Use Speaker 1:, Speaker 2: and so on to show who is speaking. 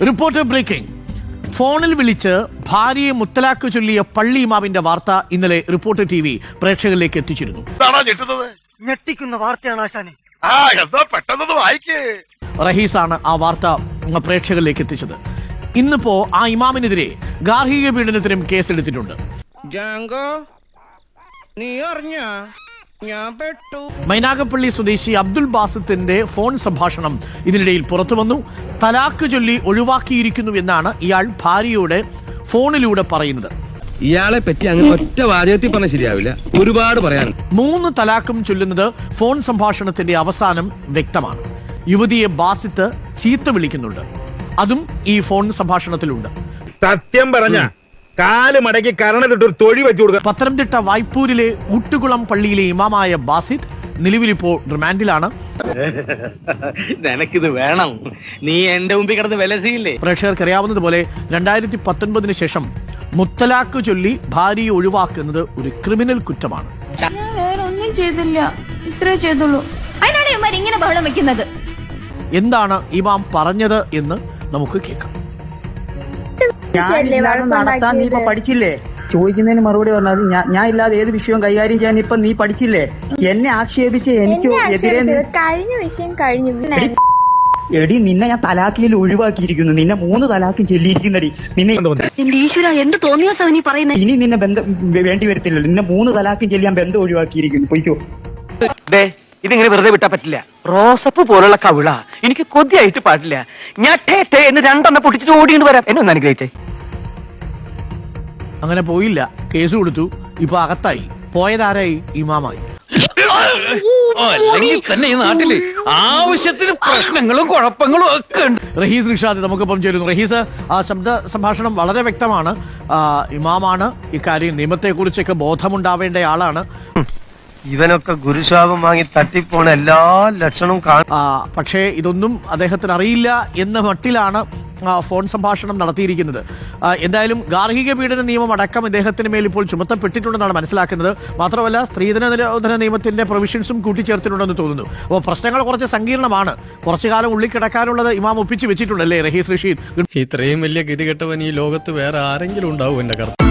Speaker 1: Reporter breaking. ഫോണിൽ വിളിച്ച് ഭാര്യയെ മുത്തലാക്ക് ചൊല്ലിയ പള്ളി ഇമാമിന്റെ വാർത്ത ഇന്നലെ റിപ്പോർട്ടർ TV പ്രേക്ഷകരിലേക്ക് എത്തിച്ചിരുന്നു.
Speaker 2: ഞെട്ടിക്കുന്ന വാർത്തയാണ് ആശാനെ.
Speaker 1: റഹീസാണ് ആ വാർത്ത പ്രേക്ഷകരിലേക്ക് എത്തിച്ചത്. ഇന്നിപ്പോ ആ ഇമാമിനെതിരെ ഗാർഹിക പീഡനത്തിനും കേസെടുത്തിട്ടുണ്ട്. മൈനാഗപ്പള്ളി സ്വദേശി അബ്ദുൽ ബാസിത്തിന്റെ ഫോൺ സംഭാഷണം ഇതിനിടയിൽ പുറത്തു വന്നു. തലാക്ക് ചൊല്ലി ഒഴിവാക്കിയിരിക്കുന്നു എന്നാണ് ഇയാൾ ഭാര്യയോട് ഫോണിലൂടെ പറയുന്നത്.
Speaker 3: ഇയാളെ പറ്റി അങ്ങനെ ഒറ്റ വാചകത്തിൽ പറഞ്ഞാൽ ശരിയാവില്ല, ഒരുപാട് പറയാൻ.
Speaker 1: 3 തലാക്കും ചൊല്ലുന്നത് ഫോൺ സംഭാഷണത്തിന്റെ അവസാനം വ്യക്തമാണ്. യുവതിയെ ബാസിത്ത് ചീത്ത വിളിക്കുന്നുണ്ട്, അതും ഈ ഫോൺ സംഭാഷണത്തിലുണ്ട്.
Speaker 4: സത്യം പറഞ്ഞ കാല് മടക്കി കരണത്തിട്ടൊരു തൊഴി വെച്ചു കൊടുക്കുക.
Speaker 1: പത്തനംതിട്ട വായ്പൂരിലെ ഊട്ടുകുളം പള്ളിയിലെ ഇമാമായ ബാസിത്ത് നിലവിലിപ്പോൾ റിമാൻഡിലാണ്.
Speaker 2: നിനക്കിത് വേണം, നീ എന്റെ മുമ്പിൽ കിടന്ന് വിലസിയില്ലേ.
Speaker 1: പ്രേക്ഷകർക്ക് അറിയാവുന്നതുപോലെ 2019 ശേഷം മുത്തലാക്ക് ചൊല്ലി ഭാര്യയെ ഒഴിവാക്കുന്നത് ഒരു ക്രിമിനൽ കുറ്റമാണ്.
Speaker 5: ഒന്നും ചെയ്തില്ല, ഇത്രേ ചെയ്തുള്ളൂ. അതിനാണ് ഇവന്മാർ ഇങ്ങനെ ബഹളം വെക്കുന്നത്.
Speaker 1: എന്താണ് ഇമാം പറഞ്ഞത് എന്ന് നമുക്ക് കേൾക്കാം.
Speaker 6: ഞാനില്ലാതെ നടത്താൻ നീ ഇപ്പൊ പഠിച്ചില്ലേ? ചോദിക്കുന്നതിന് മറുപടി പറഞ്ഞത് ഞാൻ ഇല്ലാതെ ഏത് വിഷയവും കൈകാര്യം ചെയ്യാൻ ഇപ്പൊ നീ പഠിച്ചില്ലേ? എന്നെ ആക്ഷേപിച്ച് എനിക്ക് എതിരെ
Speaker 5: കഴിഞ്ഞ വിഷയം കഴിഞ്ഞു.
Speaker 6: എടി നിന്നെ ഞാൻ തലാക്കിയിൽ ഒഴിവാക്കിയിരിക്കുന്നു. നിന്നെ 3 തലാക്കും ചെല്ലിയിരിക്കുന്നടി. നിന്നെ
Speaker 5: എന്റെ ഈശ്വര, എന്ത് തോന്നിയ നീ പറയുന്നത്?
Speaker 6: ഇനി നിന്നെ ബന്ധം വേണ്ടി വരത്തില്ലല്ലോ. നിന്നെ 3 തലാക്കും ചെല്ലാൻ ബന്ധം ഒഴിവാക്കിയിരിക്കുന്നു. പൊയ്ക്കോ.
Speaker 2: ഇതിങ്ങനെ വെറുതെ വിട്ടാ പറ്റില്ല. റോസപ്പ് പോലുള്ള കവിള എനിക്ക് കൊതിയായിട്ട് പാടില്ല. ഞാൻ എന്ന് 2 പൊട്ടിച്ചിട്ട് ഓടിയിട്ട് വരാം. എന്നെ ഒന്ന് അനുഗ്രഹിച്ചേ.
Speaker 1: അങ്ങനെ പോയില്ല, കേസ് കൊടുത്തു, ഇപ്പൊ അകത്തായി. പോയതാരായി? ഇമാമായി.
Speaker 2: അല്ലെങ്കിൽ തന്നെ ഈ നാട്ടില് ആവശ്യത്തിന് പ്രശ്നങ്ങളും കുഴപ്പങ്ങളും ഒക്കെ ഉണ്ട്.
Speaker 1: റഹീസ് റിഷാദ് നമുക്കൊപ്പം ചേരുന്നു. റഹീസ്, ആ ശബ്ദ സംഭാഷണം വളരെ വ്യക്തമാണ്. ഇമാമാണ്, ഇക്കാര്യം നിയമത്തെക്കുറിച്ചൊക്കെ ബോധമുണ്ടാവേണ്ട ആളാണ്.
Speaker 7: ഇവനൊക്കെ ഗുരുശാപം വാങ്ങി തട്ടിപ്പോണ എല്ലാ ലക്ഷണവും
Speaker 1: പക്ഷേ ഇതൊന്നും അദ്ദേഹത്തിന് അറിയില്ല എന്ന മട്ടിലാണ് ഫോൺ സംഭാഷണം നടത്തിയിരിക്കുന്നത്. എന്തായാലും ഗാർഹിക പീഡന നിയമം അടക്കം ഇദ്ദേഹത്തിന് മേൽ ഇപ്പോൾ ചുമത്തപ്പെട്ടിട്ടുണ്ടെന്നാണ് മനസ്സിലാക്കുന്നത്. മാത്രമല്ല സ്ത്രീധന നിരോധന നിയമത്തിന്റെ പ്രൊവിഷൻസും കൂട്ടിച്ചേർത്തിട്ടുണ്ടെന്ന് തോന്നുന്നു. അപ്പോൾ പ്രശ്നങ്ങൾ കുറച്ച് സങ്കീർണമാണ്. കുറച്ചു കാലം ഉള്ളിൽ കിടക്കാനുള്ളത് ഇമാം ഒപ്പിച്ച് വെച്ചിട്ടുണ്ടല്ലേ റഹീസ് റഷീദ്?
Speaker 8: ഇത്രയും വലിയ ഗതികെട്ടവൻ ഈ ലോകത്ത് വേറെ ആരെങ്കിലും ഉണ്ടാവും എന്റെ കർത്താവ്.